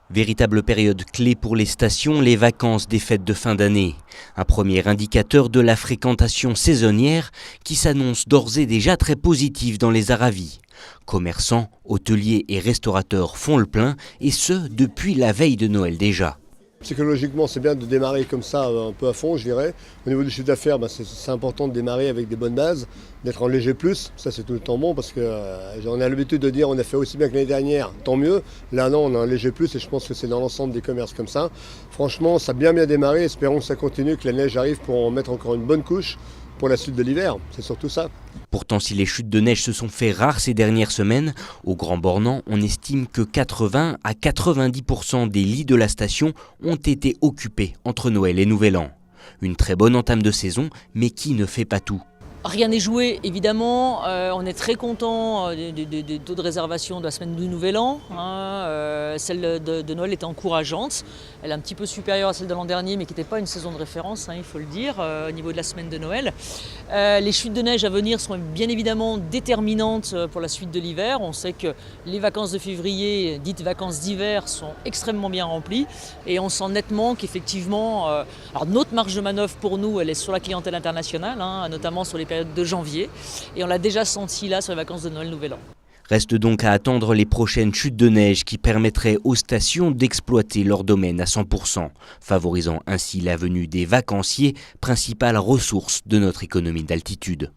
Véritable période clé pour les stations, les vacances des fêtes de fin d'année. Un premier indicateur de la fréquentation saisonnière qui s'annonce d'ores et déjà très positive dans les Aravis. Commerçants, hôteliers et restaurateurs font le plein, et ce depuis la veille de Noël déjà. Psychologiquement, c'est bien de démarrer comme ça un peu à fond, je dirais. Au niveau du chiffre d'affaires, c'est important de démarrer avec des bonnes bases, d'être en léger plus. Ça, c'est tout le temps bon parce qu'on a l'habitude de dire on a fait aussi bien que l'année dernière, tant mieux. Là, non, on a un léger plus et je pense que c'est dans l'ensemble des commerces comme ça. Franchement, ça a bien démarré. Espérons que ça continue, que la neige arrive pour en mettre encore une bonne couche pour la suite de l'hiver. C'est surtout ça. Pourtant, si les chutes de neige se sont fait rares ces dernières semaines, au Grand Bornand, on estime que 80 à 90% des lits de la station ont été occupés entre Noël et Nouvel An. Une très bonne entame de saison, mais qui ne fait pas tout. Rien n'est joué, évidemment. On est très content des taux de réservation de la semaine du Nouvel An. Celle de Noël était encourageante. Elle est un petit peu supérieure à celle de l'an dernier, mais qui n'était pas une saison de référence, il faut le dire, au niveau de la semaine de Noël. Les chutes de neige à venir sont bien évidemment déterminantes pour la suite de l'hiver. On sait que les vacances de février, dites vacances d'hiver, sont extrêmement bien remplies. Et on sent nettement qu'effectivement, alors notre marge de manœuvre pour nous, elle est sur la clientèle internationale, notamment sur les périodes de janvier, et on l'a déjà senti là sur les vacances de Noël Nouvel An. Reste donc à attendre les prochaines chutes de neige qui permettraient aux stations d'exploiter leur domaine à 100%, favorisant ainsi la venue des vacanciers, principale ressource de notre économie d'altitude.